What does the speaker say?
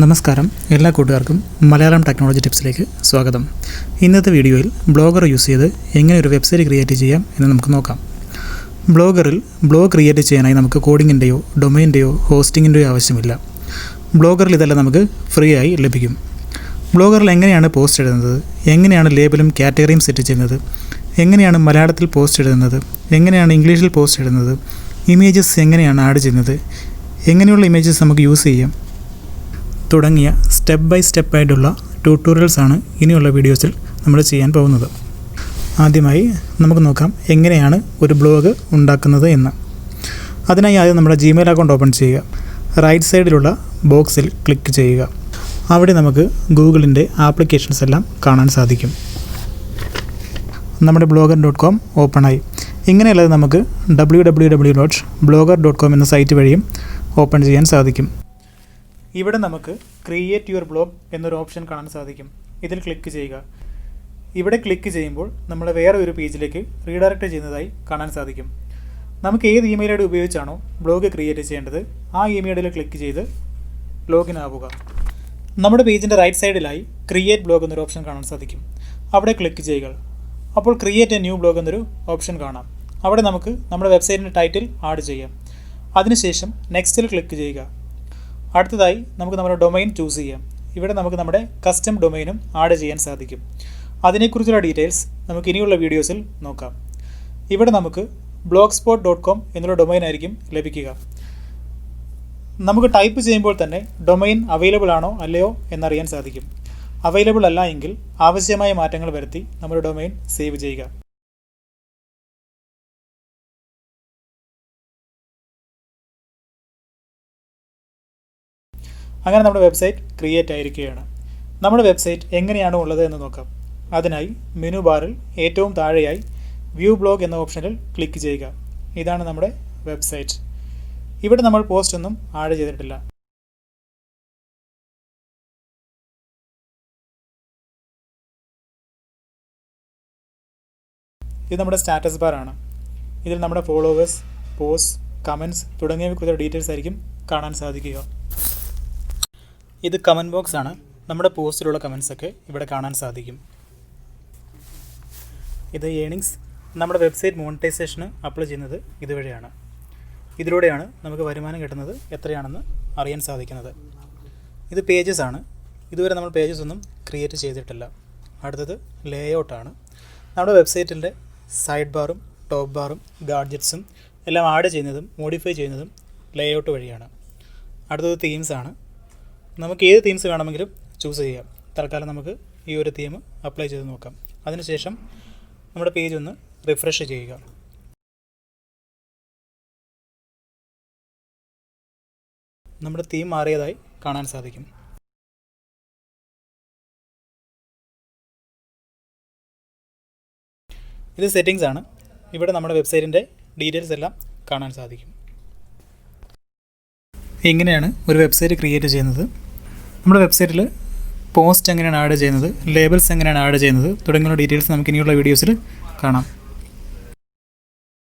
നമസ്കാരം എല്ലാ കൂട്ടുകാർക്കും മലയാളം ടെക്നോളജി ടിപ്സിലേക്ക് സ്വാഗതം. ഇന്നത്തെ വീഡിയോയിൽ ബ്ലോഗർ യൂസ് ചെയ്ത് എങ്ങനെ ഒരു വെബ്സൈറ്റ് ക്രിയേറ്റ് ചെയ്യാം എന്ന് നമുക്ക് നോക്കാം. ബ്ലോഗറിൽ ബ്ലോഗ് ക്രിയേറ്റ് ചെയ്യാനായി നമുക്ക് കോഡിങ്ങിൻ്റെയോ ഡൊമൈൻ്റെയോ ഹോസ്റ്റിങ്ങിൻ്റെയോ ആവശ്യമില്ല. ബ്ലോഗറിൽ ഇതെല്ലാം നമുക്ക് ഫ്രീ ആയി ലഭിക്കും. ബ്ലോഗറിൽ എങ്ങനെയാണ് പോസ്റ്റ് എഴുതുന്നത്, എങ്ങനെയാണ് ലേബലും കാറ്റഗറിയും സെറ്റ് ചെയ്യുന്നത്, എങ്ങനെയാണ് മലയാളത്തിൽ പോസ്റ്റ് എഴുതുന്നത്, എങ്ങനെയാണ് ഇംഗ്ലീഷിൽ പോസ്റ്റ് എഴുതുന്നത്, ഇമേജസ് എങ്ങനെയാണ് ആഡ് ചെയ്യുന്നത്, എങ്ങനെയുള്ള ഇമേജസ് നമുക്ക് യൂസ് ചെയ്യാം തുടങ്ങിയ സ്റ്റെപ്പ് ബൈ സ്റ്റെപ്പായിട്ടുള്ള ട്യൂട്ടോറിയൽസാണ് ഇനിയുള്ള വീഡിയോസിൽ നമ്മൾ ചെയ്യാൻ പോകുന്നത്. ആദ്യമായി നമുക്ക് നോക്കാം എങ്ങനെയാണ് ഒരു ബ്ലോഗ് ഉണ്ടാക്കുന്നത് എന്ന്. അതിനായി ആദ്യം നമ്മുടെ ജിമെയിൽ അക്കൗണ്ട് ഓപ്പൺ ചെയ്യുക. റൈറ്റ് സൈഡിലുള്ള ബോക്സിൽ ക്ലിക്ക് ചെയ്യുക. അവിടെ നമുക്ക് ഗൂഗിളിൻ്റെ ആപ്ലിക്കേഷൻസ് എല്ലാം കാണാൻ സാധിക്കും. നമ്മുടെ blogger.com ഓപ്പണായി. ഇങ്ങനെയുള്ളത് നമുക്ക് www.blogger.com എന്ന സൈറ്റ് വഴിയും ഓപ്പൺ ചെയ്യാൻ സാധിക്കും. ഇവിടെ നമുക്ക് ക്രിയേറ്റ് യുവർ ബ്ലോഗ് എന്നൊരു ഓപ്ഷൻ കാണാൻ സാധിക്കും. ഇതിൽ ക്ലിക്ക് ചെയ്യുക. ഇവിടെ ക്ലിക്ക് ചെയ്യുമ്പോൾ നമ്മളെ വേറെ ഒരു പേജിലേക്ക് റീഡയറക്റ്റ് ചെയ്യുന്നതായി കാണാൻ സാധിക്കും. നമുക്ക് ഏത് ഇമെയിൽ ഐ ഡി ഉപയോഗിച്ചാണോ ബ്ലോഗ് ക്രിയേറ്റ് ചെയ്യേണ്ടത് ആ ഇമെയിൽ ഐഡിയിൽ ക്ലിക്ക് ചെയ്ത് ലോഗിൻ ആവുക. നമ്മുടെ പേജിൻ്റെ റൈറ്റ് സൈഡിലായി ക്രിയേറ്റ് ബ്ലോഗ് എന്നൊരു ഓപ്ഷൻ കാണാൻ സാധിക്കും. അവിടെ ക്ലിക്ക് ചെയ്യുക. അപ്പോൾ ക്രിയേറ്റ് എ ന്യൂ ബ്ലോഗ് എന്നൊരു ഓപ്ഷൻ കാണാം. അവിടെ നമുക്ക് നമ്മുടെ വെബ്സൈറ്റിൻ്റെ ടൈറ്റിൽ ആഡ് ചെയ്യാം. അതിനുശേഷം നെക്സ്റ്റിൽ ക്ലിക്ക് ചെയ്യുക. അടുത്തതായി നമുക്ക് നമ്മുടെ ഡൊമൈൻ ചൂസ് ചെയ്യാം. ഇവിടെ നമുക്ക് നമ്മുടെ കസ്റ്റം ഡൊമൈനും ആഡ് ചെയ്യാൻ സാധിക്കും. അതിനെക്കുറിച്ചുള്ള ഡീറ്റെയിൽസ് നമുക്ക് ഇനിയുള്ള വീഡിയോസിൽ നോക്കാം. ഇവിടെ നമുക്ക് blogspot.com എന്നുള്ള ഡൊമൈൻ ആയിരിക്കും ലഭിക്കുക. നമുക്ക് ടൈപ്പ് ചെയ്യുമ്പോൾ തന്നെ ഡൊമൈൻ അവൈലബിൾ ആണോ അല്ലയോ എന്നറിയാൻ സാധിക്കും. അവൈലബിൾ അല്ല എങ്കിൽ ആവശ്യമായ മാറ്റങ്ങൾ വരുത്തി നമ്മുടെ ഡൊമൈൻ സേവ് ചെയ്യുക. അങ്ങനെ നമ്മുടെ വെബ്സൈറ്റ് ക്രിയേറ്റ് ആയിരിക്കുകയാണ്. നമ്മുടെ വെബ്സൈറ്റ് എങ്ങനെയാണോ ഉള്ളത് എന്ന് നോക്കാം. അതിനായി മെനു ബാറിൽ ഏറ്റവും താഴെയായി വ്യൂ ബ്ലോഗ് എന്ന ഓപ്ഷനിൽ ക്ലിക്ക് ചെയ്യുക. ഇതാണ് നമ്മുടെ വെബ്സൈറ്റ്. ഇവിടെ നമ്മൾ പോസ്റ്റ് ഒന്നും ആഡ് ചെയ്തിട്ടില്ല. ഇത് നമ്മുടെ സ്റ്റാറ്റസ് ബാറാണ്. ഇതിൽ നമ്മുടെ ഫോളോവേഴ്സ്, പോസ്റ്റ്, കമൻറ്റ്സ് തുടങ്ങിയവയെക്കുറിച്ചുള്ള ഡീറ്റെയിൽസ് ആയിരിക്കും കാണാൻ സാധിക്കുക. ഇത് കമൻറ്റ് ബോക്സ് ആണ്. നമ്മുടെ പോസ്റ്റിലുള്ള കമൻറ്റ്സൊക്കെ ഇവിടെ കാണാൻ സാധിക്കും. ഇത് ഏണിങ്സ്. നമ്മുടെ വെബ്സൈറ്റ് മോണിറ്റൈസേഷന് അപ്ലൈ ചെയ്യുന്നത് ഇതുവഴിയാണ്. ഇതിലൂടെയാണ് നമുക്ക് വരുമാനം കിട്ടുന്നത് എത്രയാണെന്ന് അറിയാൻ സാധിക്കുന്നത്. ഇത് പേജസ് ആണ്. ഇതുവരെ നമ്മൾ പേജസ് ഒന്നും ക്രിയേറ്റ് ചെയ്തിട്ടില്ല. അടുത്തത് ലേഔട്ടാണ്. നമ്മുടെ വെബ്സൈറ്റിൻ്റെ സൈഡ് ബാറും ടോപ്പ് ബാറും ഗാഡ്ജറ്റ്സും എല്ലാം ആഡ് ചെയ്യുന്നതും മോഡിഫൈ ചെയ്യുന്നതും ലേഔട്ട് വഴിയാണ്. അടുത്തത് തീംസാണ്. നമുക്ക് ഏത് തീംസ് വേണമെങ്കിലും ചൂസ് ചെയ്യാം. തൽക്കാലം നമുക്ക് ഈ ഒരു തീം അപ്ലൈ ചെയ്ത് നോക്കാം. അതിനുശേഷം നമ്മുടെ പേജ് ഒന്ന് റിഫ്രഷ് ചെയ്യുക. നമ്മുടെ തീം മാറിയതായി കാണാൻ സാധിക്കും. ഇത് സെറ്റിങ്സ് ആണ്. ഇവിടെ നമ്മുടെ വെബ്സൈറ്റിൻ്റെ ഡീറ്റെയിൽസ് എല്ലാം കാണാൻ സാധിക്കും. ഇങ്ങനെയാണ് ഒരു വെബ്സൈറ്റ് ക്രിയേറ്റ് ചെയ്യുന്നത്. നമ്മുടെ വെബ്സൈറ്റിൽ പോസ്റ്റ് എങ്ങനെയാണ് ആഡ് ചെയ്യുന്നത്, ലേബൽസ് എങ്ങനെയാണ് ആഡ് ചെയ്യുന്നത് തുടങ്ങിയുള്ള ഡീറ്റെയിൽസ് നമുക്ക് ഇനിയുള്ള വീഡിയോസിൽ കാണാം.